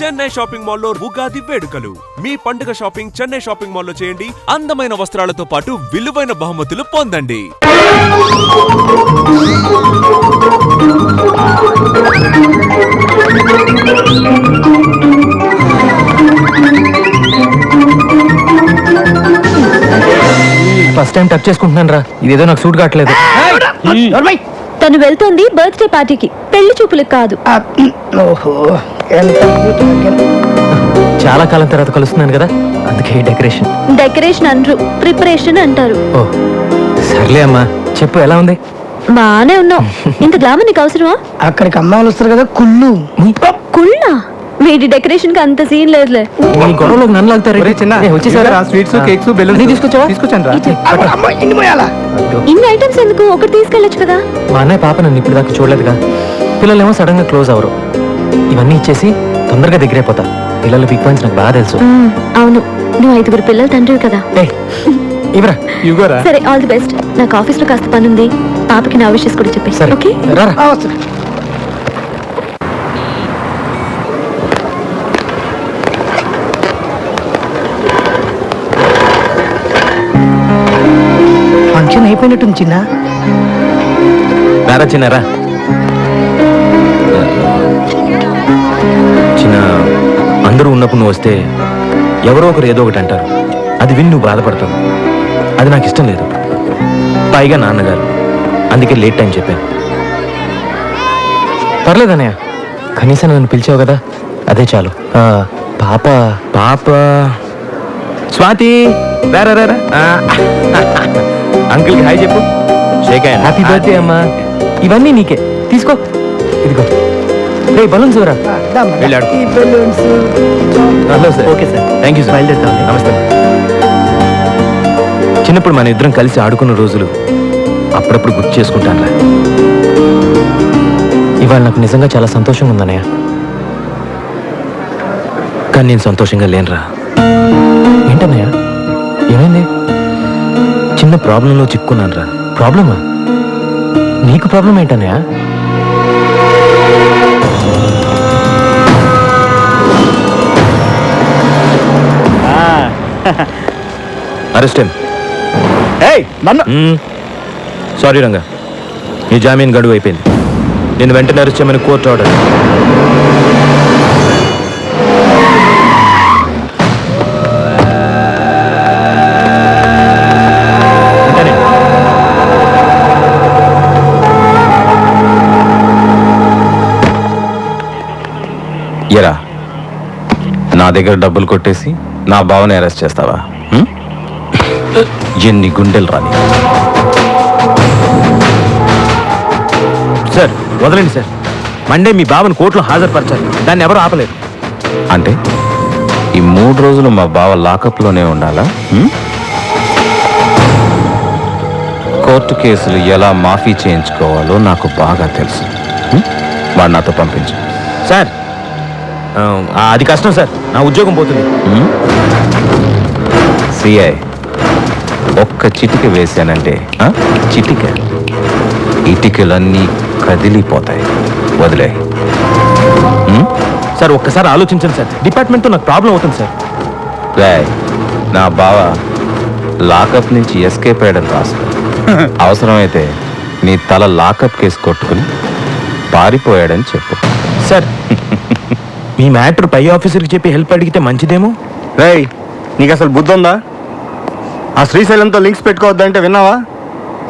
Chennai shopping మాల్లో ఉగాది వేడుకలు. మీ పండుగ షాపింగ్ చెన్నై షాపింగ్ మాల్లో చేయండి. అందమైన వస్త్రాలతో పాటు విలువైన బహుమతులు పొందండి. ఫస్ట్ టైం టచ్ చేసుకుంటున్నాను రా, ఇదేదో నాకు సూట్ కావట్లేదు. తను వెళ్తోంది బర్త్డే పార్టీకి, పెళ్లి చూపులకు కాదు. చాలా కాలం తర్వాత కలుస్తున్నాను కదా, అందుకే డెకరేషన్. డెకరేషన్ అనరు, ప్రిపరేషన్ అంటారు. ఓ సర్లే అమ్మా, చెప్పు ఎలా ఉంది? బానే ఉన్నావు. ఇంత గ్లామర్ నీకు అవసరమా? అక్కడికి అమ్మాయిలు వస్తారు కదా, కుళ్ళు కుళ్ళా? వీడి డెకరేషన్ కి అంత సీన్ లేదులే. ఈ గొడవలోకి నన్ను లాగుతారు. స్వీట్స్ కేక్స్ బెలూన్స్ తీసుకొచ్చాను రా. ఇన్ని ఐటమ్స్ ఎందుకు, ఒకటి తీసుకెళ్ళొచ్చు కదా. మా అన్నయ్య పాప నన్ను ఇప్పుడు దాకా చూడలేదుగా, పిల్లలేమో సడన్ గా క్లోజ్ అవరు. ఇవన్నీ ఇచ్చేసి తొందరగా దగ్గరైపోతా. పిల్లల బిగ్ పాయింట్స్ నాకు బాగా తెలుసు. అవును, నువ్వు 5 పిల్లల తండ్రివి కదా. ఇవరా ఇవ్వరా? సరే, ఆల్ ది బెస్ట్. నాకు ఆఫీస్ లో కాస్త పని ఉంది, పాపకి నా విషయస్ కూడా చెప్పేసి. సరే ఓకే, రారా. ఫంక్షన్ అయిపోయినట్టుంది చిన్న. రారా చిన్నారా. చిన్న, అందరూ ఉన్నప్పుడు నువ్వు వస్తే ఎవరో ఒకరు ఏదో ఒకటి అంటారు, అది విని నువ్వు బాధపడతావు. అది నాకు ఇష్టం లేదు. పైగా నాన్నగారు, అందుకే లేట్ టైం చెప్పాను. పర్లేదన్నయ్య, కనీసం నన్ను పిలిచావు కదా, అదే చాలు. పాప పాప స్వాతి, రారా రారా. అంకుల్కి హాయ్ చెప్పు. Shake hand. హ్యాపీ బర్త్డే అమ్మా. ఇవన్నీ నీకే, తీసుకో. ఇదిగో రే బలూన్స్ ఎవరా? వెళ్ళాడు. Hello sir. Okay sir, thank you sir. బయలుదేరుతాం. నమస్తే. చిన్నప్పుడు మన ఇద్దరం కలిసి ఆడుకున్న రోజులు అప్పుడప్పుడు గుర్తు చేసుకుంటానురా. ఇవాళ నాకు నిజంగా చాలా సంతోషంగా ఉందన్నయ్య, కానీ నేను సంతోషంగా లేనురా. ఏంటన్నయ్య, ఏమైంది? చిన్న ప్రాబ్లంలో చిక్కున్నాను రా. ప్రాబ్లమా? నీకు ప్రాబ్లం ఏంటన్నయ్య? అరెస్ట్. సారీ రంగా, నీ జామీన్ గడువు అయిపోయింది. నేను వెంటనే అరెస్ట్ చేయమని కోర్టు ఆర్డర్. ఎరా, నా దగ్గర డబ్బులు కొట్టేసి నా బావని అరెస్ట్ చేస్తావా? ఎన్ని గుండెలు రాని. సార్ వదలండి సార్, మండే మీ బావని కోర్టులో హాజరుపరచాలి, దాన్ని ఎవరు ఆపలేదు. అంటే ఈ 3 రోజులు మా బావ లాకప్లోనే ఉండాలా? కోర్టు కేసులు ఎలా మాఫీ చేయించుకోవాలో నాకు బాగా తెలుసు. వాడు నాతో పంపించు. సార్ అది కష్టం సార్, నా ఉద్యోగం పోతుంది. సిఐ ఒక్క చిటిక వేశానంటే చిటిక ఇటికలన్నీ కదిలిపోతాయి. వదిలే. సార్ ఒక్కసారి ఆలోచించండి సార్, డిపార్ట్మెంట్తో నాకు ప్రాబ్లం అవుతుంది సార్. రాయ్, నా బావ లాకప్ నుంచి ఎస్కేప్ అయ్యడం రాసుకో. అవసరమైతే నీ తల లాకప్ కేసు కొట్టుకుని పారిపోయాడని చెప్పు. సార్ మీ మ్యాటర్ పై ఆఫీసర్కి చెప్పి హెల్ప్ అడిగితే మంచిదేమో. రేయ్, నీకు అసలు బుద్ధి ఉందా? ఆ శ్రీశైలంతో లింక్స్ పెట్టుకోవద్దంటే విన్నావా?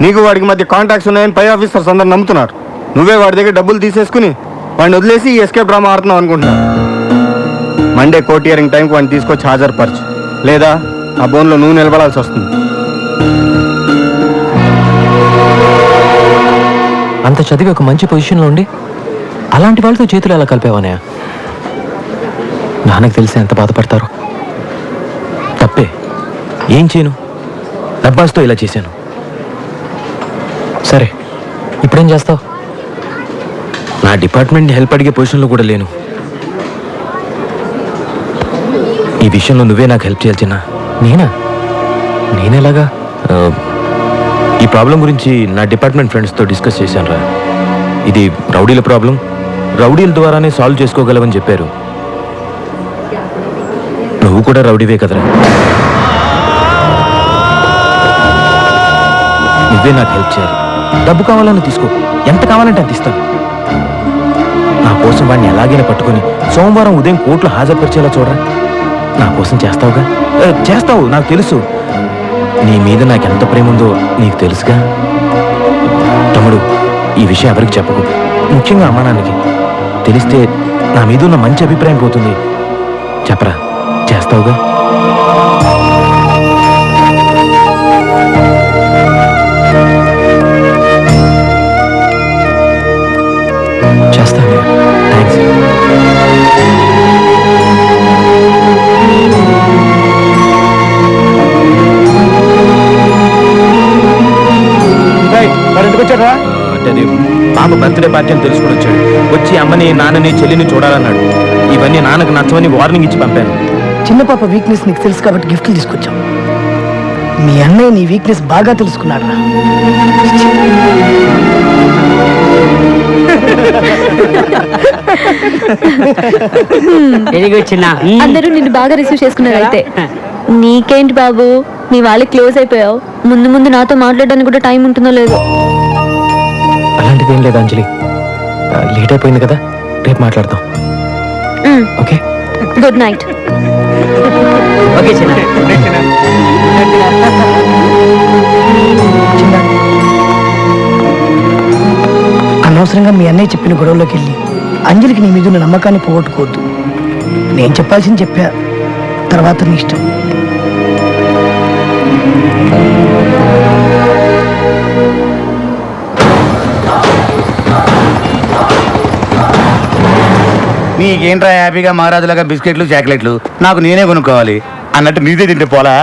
నీకు వాడికి మధ్య కాంటాక్ట్స్ ఉన్నాయని పై ఆఫీసర్స్ అందరు నమ్ముతున్నారు. నువ్వే వాడి దగ్గర డబ్బులు తీసేసుకుని వాడిని వదిలేసి ఈ ఎస్కేప్ డ్రామా ఆడుతున్నావు అనుకుంటున్నావు. మండే కోర్ట్ హియరింగ్ టైంకి వాడిని తీసుకొచ్చి హాజరుపరచు, లేదా ఆ బోన్లో నువ్వు నిలబడాల్సి వస్తుంది. అంత చదివి ఒక మంచి పొజిషన్లో ఉండి అలాంటి వాళ్ళతో చేతులు ఎలా కలిపేవానే? నాన్నకు తెలిసి ఎంత బాధపడతారో. తప్పే, ఏం చేయను, డబ్బాస్తో ఇలా చేశాను. సరే, ఇప్పుడేం చేస్తావు? నా డిపార్ట్మెంట్ని హెల్ప్ అడిగే పొజిషన్లో కూడా లేను. ఈ విషయంలో నువ్వే నాకు హెల్ప్ చేయాలి చిన్న. నేనా? నేనేలాగా? ఈ ప్రాబ్లం గురించి నా డిపార్ట్మెంట్ ఫ్రెండ్స్తో డిస్కస్ చేశాను రా. ఇది రౌడీల ప్రాబ్లం, రౌడీల ద్వారానే సాల్వ్ చేసుకోగలవని చెప్పారు. నువ్వు కూడా రౌడీవే కదరా. నువ్వే నాకు హెల్ప్ చేయాలి. డబ్బు కావాలని తీసుకో, ఎంత కావాలంటే అంత ఇస్తాను. నా కోసం వాడిని ఎలాగైనా పట్టుకొని సోమవారం ఉదయం కోర్టులో హాజరుపరిచేలా చూడరా. నా కోసం చేస్తావుగా? చేస్తావు, నాకు తెలుసు. నీ మీద నాకెంత ప్రేమ ఉందో నీకు తెలుసుగా. తమ్ముడు, ఈ విషయం ఎవరికి చెప్పకు, ముఖ్యంగా అమ్మా నాన్నకి. తెలిస్తే నా మీద ఉన్న మంచి అభిప్రాయం పోతుంది. చెప్పరా, చేస్తావుగా? చేస్తాను. థ్యాంక్స్. అంటే అది బాబు బర్త్డే పార్టీ అని తెలుసుకుని వచ్చాడు. వచ్చి అమ్మని నాన్నని చెల్లిని చూడాలన్నాడు. ఇవన్నీ నాన్నకు నచ్చవని వార్నింగ్ ఇచ్చి పంపాను. చిన్న పాప వీక్నెస్ నీకు తెలుసు కాబట్టి గిఫ్ట్లు తీసుకొచ్చాం. మీ అన్నయ్య నీ వీక్నెస్ బాగా తెలుసుకున్నాడు రా. వెరీ గుడ్ చిన్న. అందరూ నిన్ను బాగా రిసీవ్ చేసుకున్నారు అయితే. నీకేంటి బాబు, నీ వాళ్ళకి క్లోజ్ అయిపోయావు. ముందు ముందు నాతో మాట్లాడడానికి కూడా టైం ఉంటుందో లేదో. అలాంటిది ఏం లేదు అంజలి. లేట్ అయిపోయింది కదా, రేపు మాట్లాడదాం. Okay, good night. ఓకే చిన్న. చిన్న, అనవసరంగా మీ అన్నయ్య చెప్పిన గొడవలోకి వెళ్ళి అంజలికి నీ మీద ఉన్న నమ్మకాన్ని పోగొట్టుకోవద్దు. నేను చెప్పాల్సింది చెప్పా, తర్వాత నీ ఇష్టం. నీకేంట్రా హ్యాపీగా మహారాజులాగా బిస్కెట్లు చాక్లెట్లు నాకు నేనే కొనుక్కోవాలి అన్నట్టు నీదే తింటే పోలా.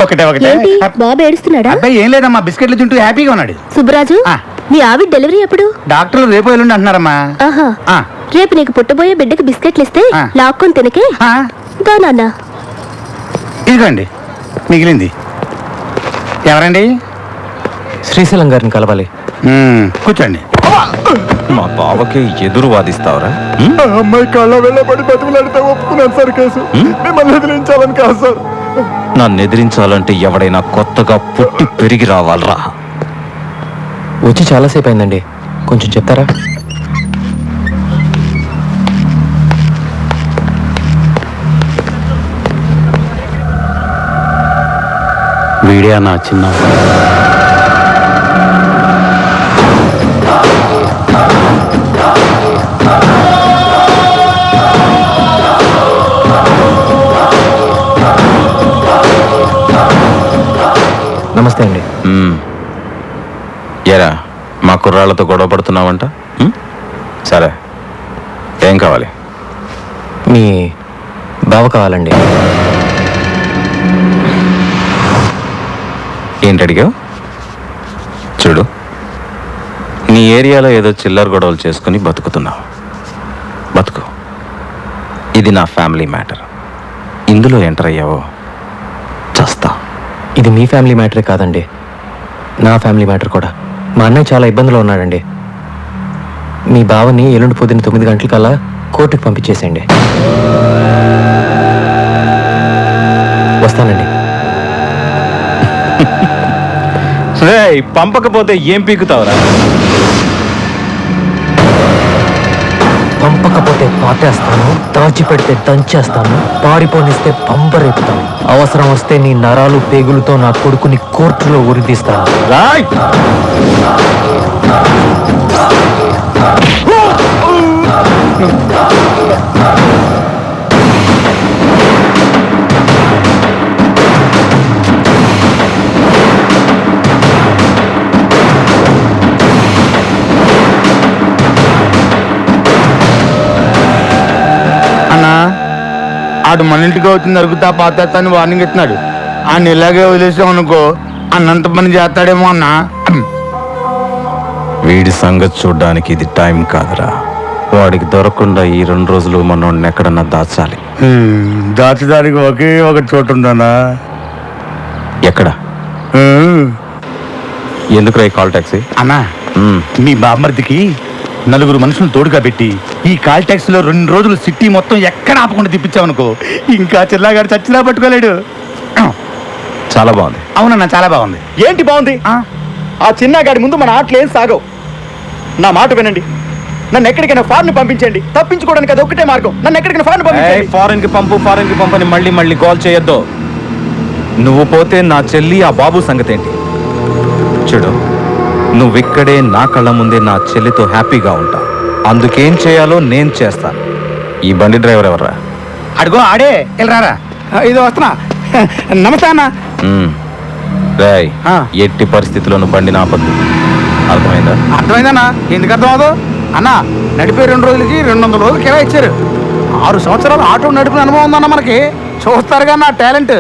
ఒకటే ఒకటే. ఏంటి బాబు ఏడుస్తున్నాడా? అబ్బాయి ఏం లేదమ్మా, బిస్కెట్లు తింటూ హ్యాపీగా ఉన్నాడు. సుబ్బరాజు, ఆ. నీ ఆవిడ డెలివరీ ఎప్పుడు? డాక్టర్లు రేపు ఎల్లుండి అంటున్నారమ్మా. ఆహా, ఆ. రేపు నీకు పుట్టబోయే బిడ్డకి బిస్కెట్లు ఇస్తే ఆ. లాక్కొని తినకే. ఆ, దా నాన్న. ఇదిగోండి మిగిలింది. ఎవరండి? శ్రీశైలం గారిని కలవాలి. కూర్చోండి. మా బావకి ఎదురు వాదిస్తావరా? అమ్మాయి కళ్ళ వెళ్ళబడి బతిమలాడితే ఒప్పుకున్నాను సార్ కేసు. మిమ్మల్ని ఎదిరించాలని కాదు సార్. నన్ను ఎదిరించాలంటే ఎవడైనా కొత్తగా పుట్టి పెరిగి రావాలరా. వచ్చి చాలాసేపు అయిందండి, కొంచెం చెప్తారా? వీడియో నా చిన్న నమస్తే అండి. ఎరా మా కుర్రాళ్ళతో గొడవ పడుతున్నావంట? సరే, ఏం కావాలి? మీ బావ కావాలండి. ఏంటి అడిగావు? చూడు, నీ ఏరియాలో ఏదో చిల్లర గొడవలు చేసుకుని బతుకుతున్నావు. బతుకు. ఇది నా ఫ్యామిలీ మ్యాటర్. ఇందులో ఎంటర్ అయ్యావో చస్తా. ఇది మీ ఫ్యామిలీ మ్యాటరే కాదండి, నా ఫ్యామిలీ మ్యాటర్ కూడా. మా అన్నయ్య చాలా ఇబ్బందులో ఉన్నాడండి. మీ బావని ఎల్లుండి పొద్దున్న 9 గంటలకల్లా కోర్టుకు పంపించేసేయండి. వస్తానండి. పంపకపోతే ఏం పీకుతావురా? పంపకపోతే పాతేస్తాను, దాచిపెడితే దంచేస్తాను, పారిపోనిస్తే పంపరేపుతాను. అవసరం వస్తే నీ నరాలు పేగులతో నా కొడుకుని కోర్టులో ఉరిదీస్తాను. రాయ్! అన్నా, ఆడు మన ఇంటికి వచ్చింది అరుగుతా పాతేస్తా అని వార్నింగ్ ఇస్తున్నాడు. ఆయన ఇలాగే వదిలేసామనుకో అన్నంత పని చేస్తాడేమో అన్నా. వీడి సంగతి చూడ్డానికి ఇది టైం కాదురా. వాడికి దొరకకుండా ఈ 2 రోజులు మనోడిని ఎక్కడన్నా దాచాలి. దాచడానికి ఒకే ఒక చోటు ఉందన్నా. ఎక్కడ? ఎందుకు రా కాల్ టాక్సీ? అన్నా, మీ బామ్మర్దికి నలుగురు మనుషులు తోడుగా పెట్టి ఈ కాల్ ట్యాక్సీలో 2 రోజులు సిటీ మొత్తం ఎక్కడ ఆపకుండా తిప్పించావనుకో ఇంకా చిల్లాగాడు చచ్చినా పట్టుకోలేడు. చాలా బాగుంది. అవునన్నా, చాలా బాగుంది. ఏంటి బాగుంది? ఆ చిన్నగాడి ముందు మన ఆటలు ఏం సాగవు. నా మాట వినండి, నన్ను ఎక్కడికైనా ఫారెన్ పంపించండి. తప్పించుకోవడానికి అది ఒక్కటే మార్గం. నన్ను ఎక్కడికైనా ఫారెన్ పంపించండి. ఫారెన్ కి పంపు అని మళ్ళీ కాల్ చేయొద్దు. నువ్వు పోతే నా చెల్లి ఆ బాబు సంగతి ఏంటి? చూడు, నువ్విక్కడే నా కళ్ళ ముందే నా చెల్లితో హ్యాపీగా ఉంటా. అందుకేం చేయాలో నేను చేస్తాను. ఈ బండి డ్రైవర్ ఎవర్రా? అడుగో ఆడే, వెళ్ళరారా. ఇది వస్తున్నా. నమస్తే అన్న. రాయ్, ఆ. ఎట్టి పరిస్థితుల్లోనూ బండి నాపద్దు. అర్థమైందా? అర్థమైందన్నా. ఎందుకు అర్థం అవదు అన్న? నడిపే 2 రోజులకి 200 రోజులు కిరా ఇచ్చారు. 6 సంవత్సరాలు ఆటో నడిపిన అనుభవం ఉందన్న మనకి. చూస్తారుగా నా talent.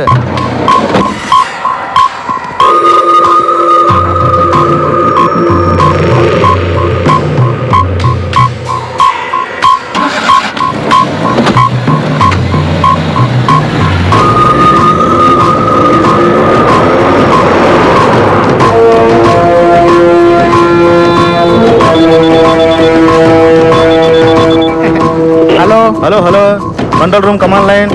Hello control room, command line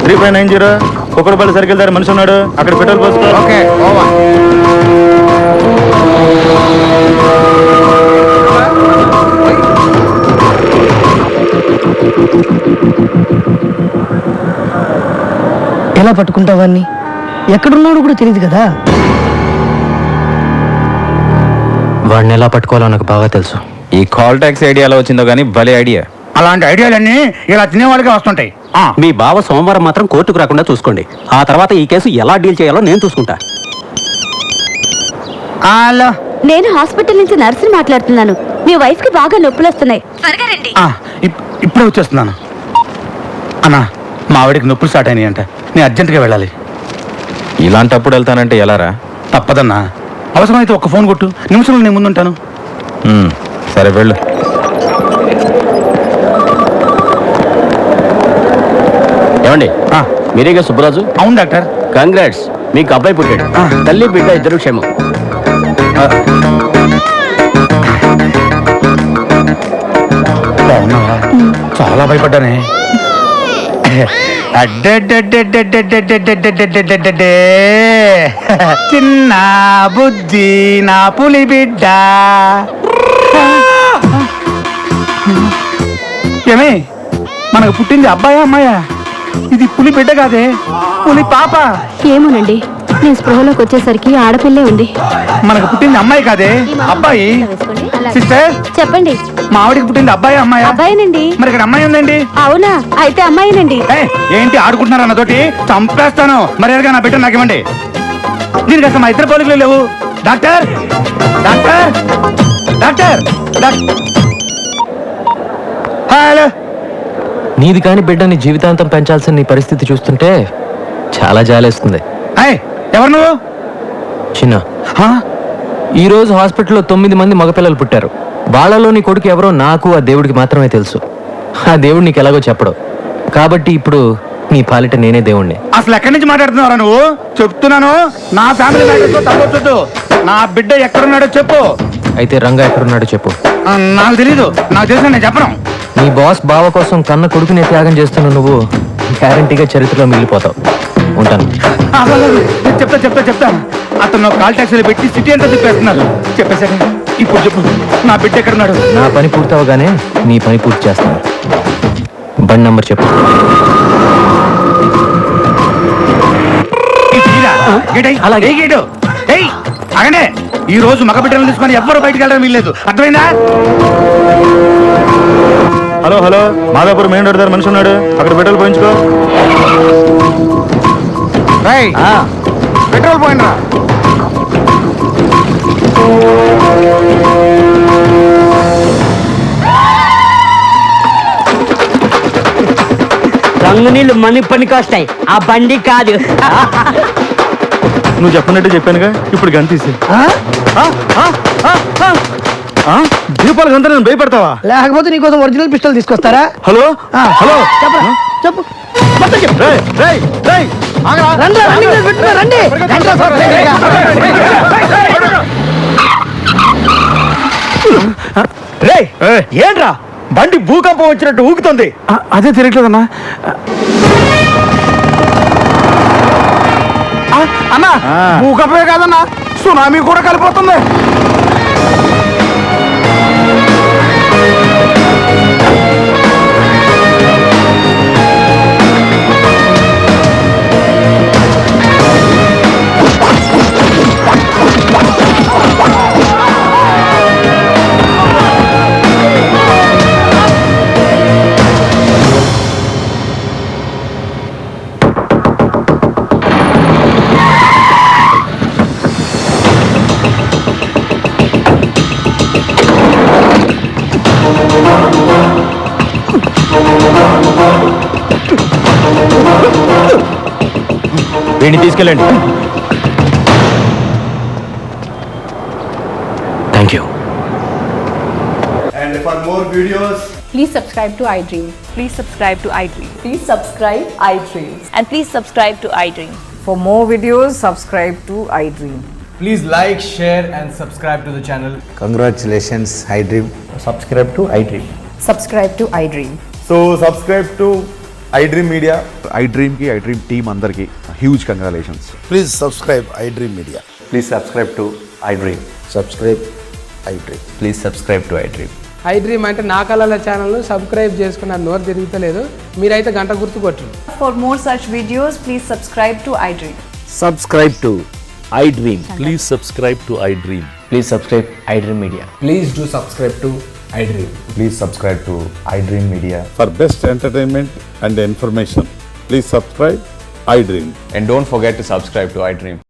3590. Kukkadapalli circle దగ్గర మనిషి ఉన్నాడు, అక్కడ పెట్రోల్ పోసుకో. Okay, over. ఎలా పట్టుకుంటావాన్ని? ఎక్కడున్నాడు కూడా తెలియదు కదా. వాడిని ఎలా పట్టుకోవాలో నాకు బాగా తెలుసు. ఈ కాల్ ట్యాక్సీ ఐడియా ఎలా వచ్చిందో కానీ భలే ఐడియా. అలాంటి ఐడియాలన్నీ ఇలా తినేవాళ్ళకే వస్తుంటాయి. మీ బావ సోమవారం మాత్రం కోర్టుకు రాకుండా చూసుకోండి. ఆ తర్వాత ఈ కేసు ఎలా డీల్ చేయాలో నేను చూసుకుంటా. హలో, నేను హాస్పిటల్ నుంచి నర్సుని మాట్లాడుతున్నాను. మీ వైఫ్ కి బాగా నొప్పులు వస్తున్నాయి, త్వరగా రండి. ఇప్పుడే వచ్చేస్తున్నాను. అన్నా, మా ఆవిడికి నొప్పులు స్టార్ట్ అయినాయి అంట. నేను అర్జెంటుగా వెళ్ళాలి. ఇలాంటప్పుడు వెళ్తానంటే ఎలారా? తప్పదన్నా. అవసరమైతే ఒక్క ఫోన్ కొట్టు, నిమిషంలో నేను ముందుంటాను. సరే వెళ్ళు. ఏమండి, మీరేగా సుబ్బరాజు? అవును డాక్టర్. కంగ్రాట్స్, మీకు అబ్బాయి పుట్టాడు. తల్లి బిడ్డ ఇద్దరు క్షేమం. బాగున్నావా? చాలా భయపడ్డానే. చిన్న బుద్ధి నా పులి బిడ్డ. ఏమే, మనకు పుట్టింది అబ్బాయా అమ్మాయా? ఇది పులి బిడ్డ కాదే, పులి పాప. ఏమోనండి, నేను స్పృహలోకి వచ్చేసరికి ఆడపిల్లే ఉంది. మనకు పుట్టింది అమ్మాయి కాదే, అబ్బాయి. సిస్టర్, చెప్పండి. మా ఆవిడికి పుట్టింది అబ్బాయి అమ్మాయా? అబ్బాయినండి. మరి ఇక్కడ అమ్మాయి ఉందండి. అవునా? అయితే అమ్మాయినండి. ఏంటి ఆడుకుంటున్నారు అన్నతోటి? చంపేస్తాను. మర్యాదగా నా బిడ్డ నాకు ఇవ్వండి. దీనికి అసలు మా ఇద్దరు పోలికలు లేవు. Doctor, doctor, doctor, hello. నీది కాని బిడ్డని జీవితాంతం పెంచాల్సిన నీ పరిస్థితి చూస్తుంటే చాలా జాలేస్తుంది. ఎవరు నువ్వు? చిన్న, ఈ రోజు హాస్పిటల్లో 9 మంది మగపిల్లలు పుట్టారు. వాళ్ళలో నీ కొడుకు ఎవరో నాకు ఆ దేవుడికి మాత్రమే తెలుసు. ఆ దేవుడు నీకు ఎలాగో చెప్పడు. కాబట్టి ఇప్పుడు నీ పాలిట నేనే దేవుణ్ణి. అసలు ఎక్కడి నుంచి మాట్లాడుతున్నారా నువ్వు? చెప్తున్నాను, నా ఫ్యామిలీ మ్యాటర్తో తప్పొచ్చు. నా బిడ్డ ఎక్కడున్నాడో చెప్పు. అయితే రంగా ఎక్కడున్నాడో చెప్పు. నాకు తెలీదు. నాకు తెలిసిన నేను చెప్పను. నీ బాస్ బావ కోసం కన్న కొడుకునే త్యాగం చేస్తున్న నువ్వు గ్యారంటీగా చరిత్రలో మిగిలిపోతావు. ఉంటాను. చెప్తాను. అతను కాల్ ట్యాక్సీలో పెట్టి సిటీ అంతా తిప్పేస్తున్నారు. చెప్పేశాక ఇప్పుడు చెప్పు, నా బిడ్డ ఎక్కడున్నాడు? నా పని పూర్తవగానే నీ పని పూర్తి చేస్తాను. బండి నంబర్ చెప్పు. అలాగే. అగనే, ఈ రోజు మగ బిడ్డలను తీసుకొని ఎవ్వరు బయటకు వెళ్ళడం వీల్లేదు. అర్థమైందా? హలో, మాదాపూర్ మెయిన్ రోడ్ దగ్గర మనిషి ఉన్నాడు, అక్కడ పెట్రోల్ పోయించుకో. పెట్రోల్ పోయినరా? రంగు నీళ్ళు మనీ పనికి వస్తాయి, ఆ బండి కాదు. నువ్వు చెప్పినట్టు చెప్పానుగా, ఇప్పుడు గన్ తీసి. దీపాలు గంత నేను భయపడతావా? లేకపోతే నీకోసం ఒరిజినల్ పిస్టల్ తీసుకొస్తారా? హలో, చెప్పరా, చెప్పు. రండి. రే ఏంట్రా బండి భూకంపం వచ్చినట్టు ఊగుతుంది. అదే తిరగట్లేదన్నా. అన్నా భూకంపమే కాదన్నా, సునామీ కూడా కలిపోతుంది. వీడిని తీసుకెళ్ళండి. Thank you. And for more videos, Please subscribe to iDream. Please subscribe to iDream. Please subscribe iDream. And please subscribe to iDream. For more videos, subscribe to iDream. Please like, share and subscribe to the channel. congratulations, iDream. Subscribe to iDream. Subscribe to iDream. So subscribe to iDream Media. iDream కి iDream team అందరికి huge congratulations. Please subscribe iDream Media. Please subscribe to iDream. Subscribe iDream. Please subscribe to iDream. iDream అంటే నా కళల channel subscribe చేసుకున్న నోరు తిరుగుతలేదు, మీరైతే గంట గుర్తు కొట్టండి. For more such videos, please subscribe to iDream. Subscribe to iDream. Please subscribe to iDream. Please subscribe iDream Media. Please do subscribe to iDream. Please subscribe to iDream Media. For best entertainment and information, please subscribe iDream. And don't forget to subscribe to iDream.